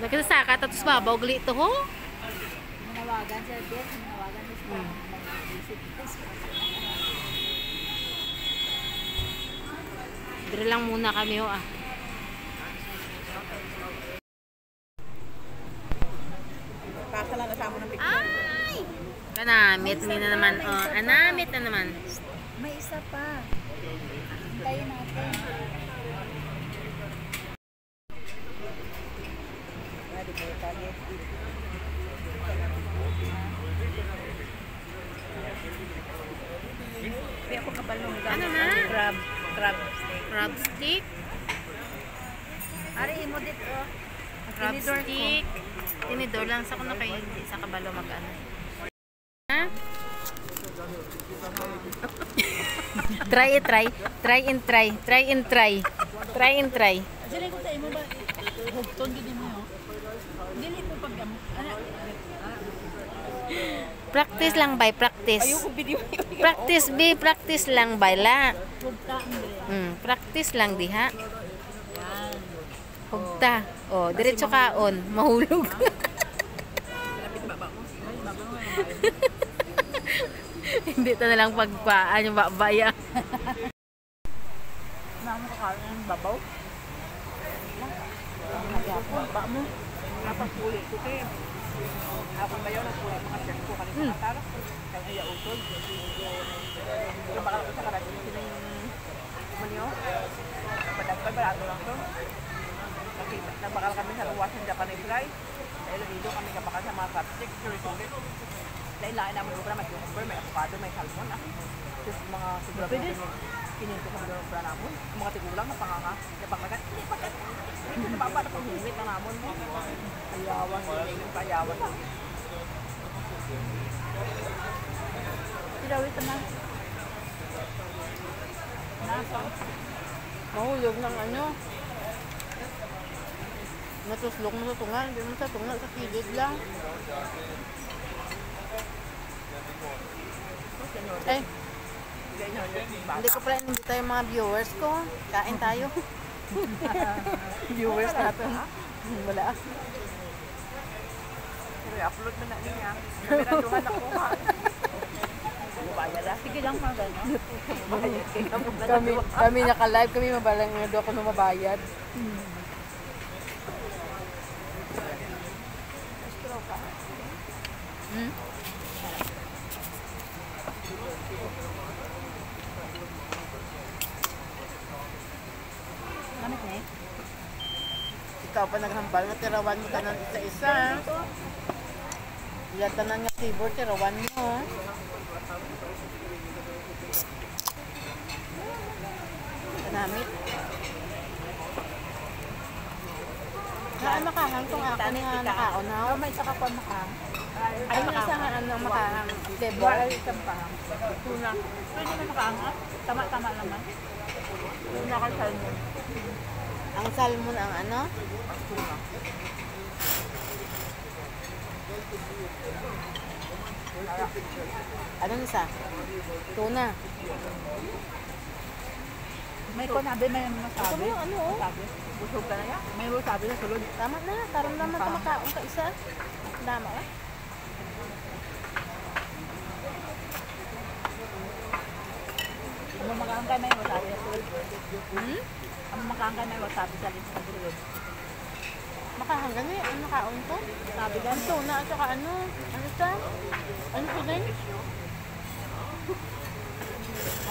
Nakasaka tapos babaw gali ito ho. Manawagan sa Diyos, manawagan sa Diyos. Dire lang muna kami ho ah. Pakala na sa mo ng picture. Ay! Kanamit ni na naman. Oh, anamit na naman. May isa pa. Hintayin natin. Ready po tayo. Kaya ako kabalong Ano na? crab steak. Crab stick. Ari mo dito. Crab stick. Tinidor lang sa kuno kay hindi sa kabalo mag-ano. Ha? Try and try. Try and try. Try and try. Try and try. Dili ko sa imo ba? Hugton gid mo. Dili ko pag ana. Practice lang by practice. Ayoko video. Practice be practice lang by la. Hugta Practice lang diha. Yan. Hugta. Oh, diretso kaon, mahulog. Lapit baba mo. Baba mo. Hindi ta na lang pagpaan yung babaya. Namo ka karon ng babaw. Nagyapon ba mo? Napapuli ko kay. Ako ba yun nagpuli mga chef ko kanina tara. Kaya iya utod. Pero baka ko sa karag sila yung manyo. Padagpay barato lang to. Nakita nagbakal kami sa Ruwasan Japanese rice. Sa Iloilo kami kabakal sa mga crab stick. Lain-lain naman ubra may cucumber, may avocado, may salmon. Just mga siguro kininto sa mga ubra namun. Mga tigulang na panganga. Napanglagan. Hindi pagkat. Hindi na baba na panghimit na namon mo. Ayawan. Ayawan. Silawit na. Nasa. Mahulog ng ano. Natuslok mo sa tunga, hindi mo sa tunga, sa kilid lang. Ay, hindi ko pala hindi tayo mga viewers ko. Kain tayo. Viewers natin. Wala. Pero upload mo na niya. Pinaduhan ako ha. Bayad ah. Sige lang mga gano'n. Kami naka-live, kami mabalang nga doon ako na mabayad. Namit na eh. Ikaw pa naghambal nga tirawan mo tanan isa-isa. Yan tanan nga keyboard tirawan mo. Kanamit. Naan makahang tong akin nga nakaon na. May saka pa makahang. Ay makisa nga ano makahang. Flavor. Isang pahang. Tuna. Pwede na makahang ha? Tama-tama naman. Tuna ka salmon. Ang salmon ang ano? Tuna. Ano isa? Tuna. May kunabi, may masabi. Ano? Masabi. Busog ka na yan? May masabi sa sulod. Tama na. Karoon naman ito makaon ka isa. Dama ka. Ang makangkay may wasabi sa sulod. Ang makangkay may wasabi sa sulod. Makahanggan eh. Ano makaon to? Sabi Ang ganito. tuna at saka ano? Ano ito? Ano ito din?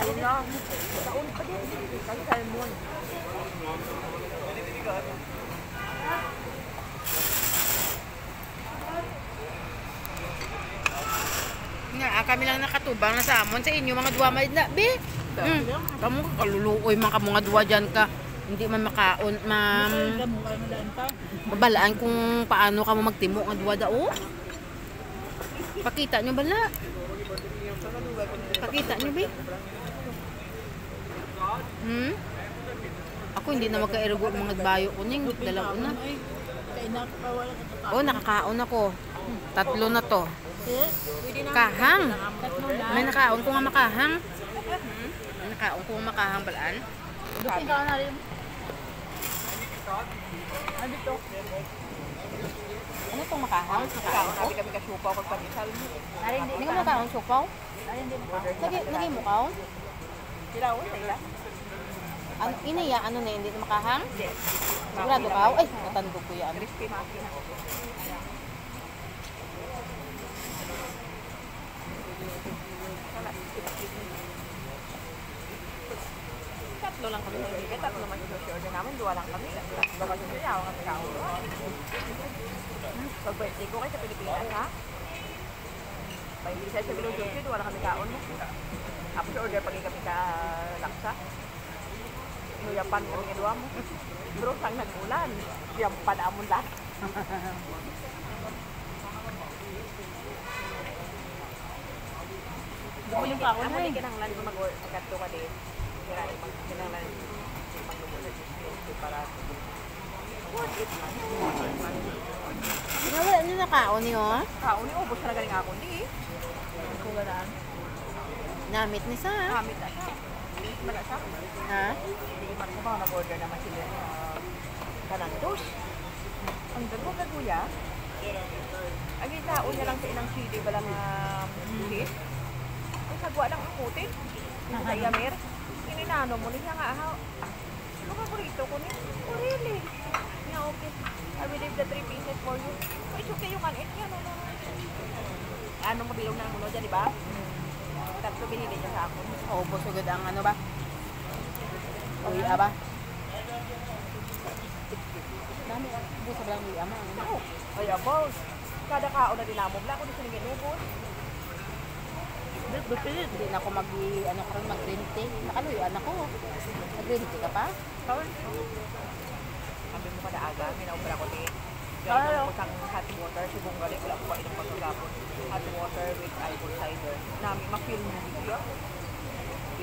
Ayun na. Taon pa din. Kasi salmon. Nga, kami lang nakatubang na samon sa inyo mga duwa na. Be! Kamu kaluluoy mga mga duwa dyan ka. Hindi man makaon, mabalaan kung paano ka mo magtimo nga duwa dao. Pakita nyo bala. Pakita nyo be. Ako hindi na magka-erugo mga bayo ko ning dalawa na. Oh, nakakaon ako. 3 na to. Kahang. May nakaon ko nga makahang. May nakaon ko nga makahang balaan. Ikaw na rin. Ano dito? Ano itong makahang? Kaon namin kami kasupaw kag panisal. Hindi ka makahang supaw? Lagi mo kaon? Sila o, sila. Iniya, ano na, hindi na makahang? Hindi. Sigurado ka? Ay, natandog ko yan. Crispy maki na. Tatlo lang kami sa bibig. Tatlo man yung order namin. Dua lang kami. Tatlo man yung yaw kami kaon. Pag birthday ko kayo sa Pilipinas, ha? Pag hindi sa Bilo Joki, dua lang kami kaon. Tapos order pag kami ka laksa. Inuyapan kami nga dua mo. Bro, sang nag-ulan. Yapan amon lahat. Yung kaon Amo na ni eh. kinahanglan ko mag-kadto ka din. Kaya kinahanglan maglumod sa display para worth it man. Wala nyo na kaon niyo? Kaon ni ubos na galing ako ni. Ko ganaan. Namit ni sa. Gamit na siya. Wala siya. Ha? Hindi man ko ba nag-order naman sila kanang dos. Ang dago ka kuya. Ang itao niya lang sa ilang chili balang fish. Ang sagwa lang ang putin. Sa yamer. Kininano mo niya nga aha. Ano ka burrito ko ni? Oh really? Yeah, okay. I will leave the 3 pieces for you. Oh, it's okay yung kanit yan. Ano mo bilog ng mulo dyan, di ba? Tatlo binili niya sa akin. Oo, busugod ang ano ba? Uy, ba? Dami, busa ba lang uy, ama? Ako. Ay, boss. Kada kaon na dinamog lang ako di sinigin ubos. Hindi na ako ano ko rin, mag-green tea. Nakaluyan ako. Nag-green tea ka pa? Kaon. Sabi mo kada aga, may naubra ko ni. Gano'n ko sang hot water, subong galing, wala ko pa ilang pagkagapon. Hot water with apple cider. Nami, ma-feel mo video.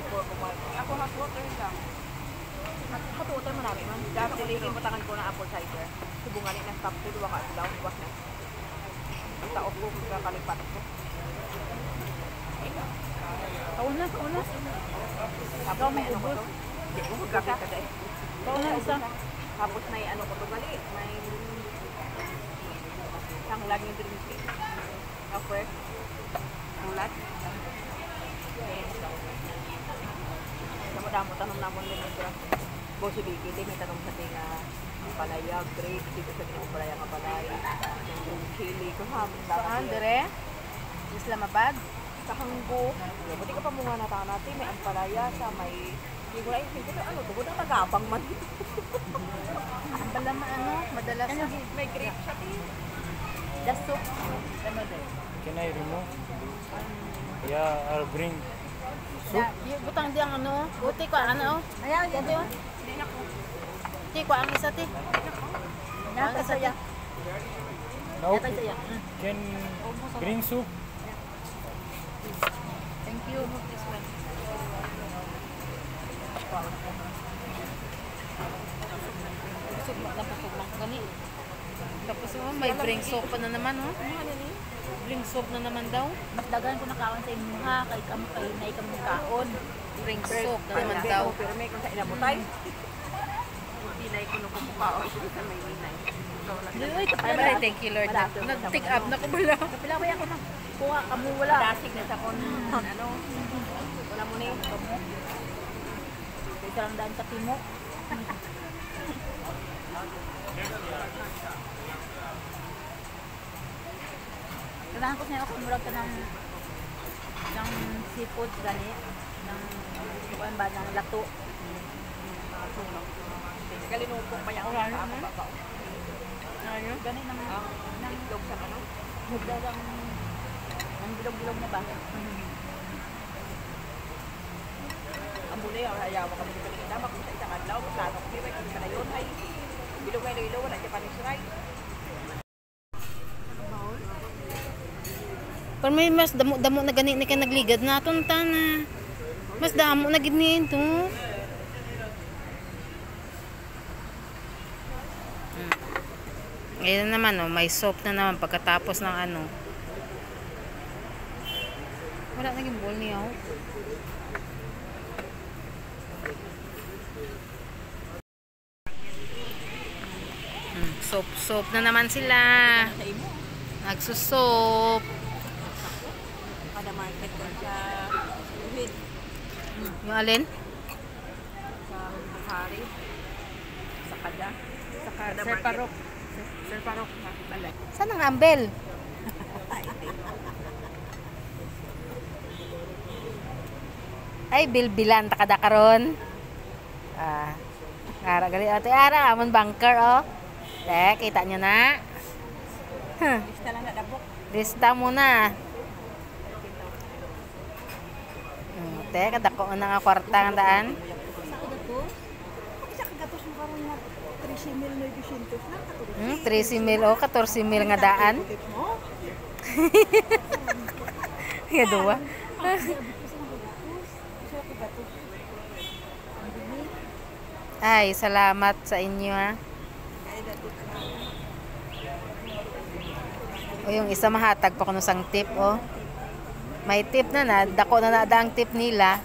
Before ko ako hot water lang. Hot water mo namin man. Dahil nilagay mo tangan ko ng apple cider. Subong galing na stop to, duwa ka down, duwas na. Ang taok ko, kakalipat ko. Kauna. Tapos may ano ko to. Hindi, umagkakit ka dahil. Kauna isa. Tapos may ano ko to gali. May sanglag yung drink tea. Offer. Ulat. Damo-damo tanong namon din ito. Bosi Biki, may tanong sa tinga palayag, grapes, dito sa tinang nga palay. Yung chili ko ha. Saan, dire? Islamabad? Sa Hanggo. Buti ka pa mga nata natin. May ampalaya sa may... Hindi ko na isip ko. Ano, tugod ang tagabang man. Ang pala ano, madalas na. May grape siya din. The soup. Ano din? Can I remove? Yeah, I'll bring. Butang di ang ano. Buti ko ano. Ayan, ganito yun. Ti ko ang isa ti. Ang isa ti. No? Can bring soup? Thank you. Pasugmak gani. Tapos may bring soap pa na naman, oh. Bring soap na naman daw. Mas dagan ko nakaon sa inyo ha, kay kamo kay nay kamo kaon. Bring soap na naman daw. Pero may kung sa inabutay. Tinay ko nung kumukha o sa may minay. Ay, thank you Lord. Nag-take up na ko bala. Kapila ba ako na kuha kamo wala. Dasig na sa kon ano. Wala mo ni kamo. Ito lang daan sa timo. Kailangan ko siya ako murag ka ng seafood gani ng kuan ba ng lato. Galinupong pa yan. Ano? Gani ng Itlog sa ano. mugdagang ng bilog-bilog na ba? Ang muli, ang hayawa kami sa kanina. Bakit sa isang adlaw, plano ko, may kami na yun. Ay, bilog ngayon ilo, wala Japanese rice. Pero may mas damo na gani ni ka nagligad na tunta na. Mas damo na gid nito. Ngayon naman, oh, may soap na naman pagkatapos ng ano. Wala naging bowl niya, oh. Nagsusop-sop na naman sila. Sa imo. Nagsusop. Kada market doon sa Uhid. Yung alin? Sa Bukhari. Sa Kada. Sa Kada Sir market. Parok. Sir Parok. Balay. Saan ang ambel? Ay, bilbilan ta kada karon. Ara gali ate ara amon bunker oh. Te, kita nyo na. Huh, Lista lang na dabok. lista mo na. Te, kadako na nga kwarta nga daan. Sa kagatos? Sa kagatos mo karon na 13,900 na katulad. 13 mil o 14 mil nga daan. Tip mo? Ya dua. Ay, salamat sa inyo ha. O yung isa mahatag pa kuno sang tip oh. May tip na dako na nada ang tip nila.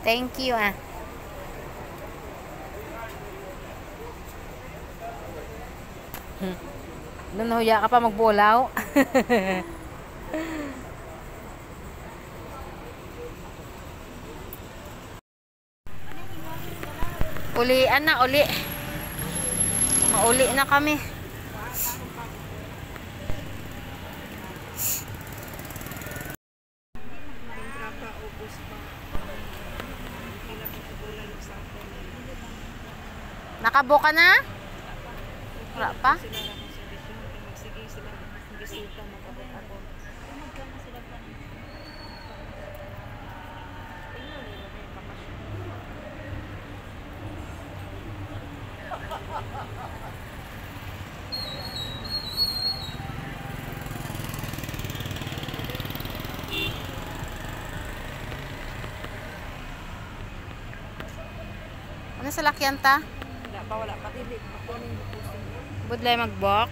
Thank you ah. Doon huya ka pa magbulaw. Ulian na, uli. Mauli na kami. Nakabuka na? Wala pa? Ano sa lakyan ta? Wala pa. Hindi. Makunin mo po. Budlay magbok.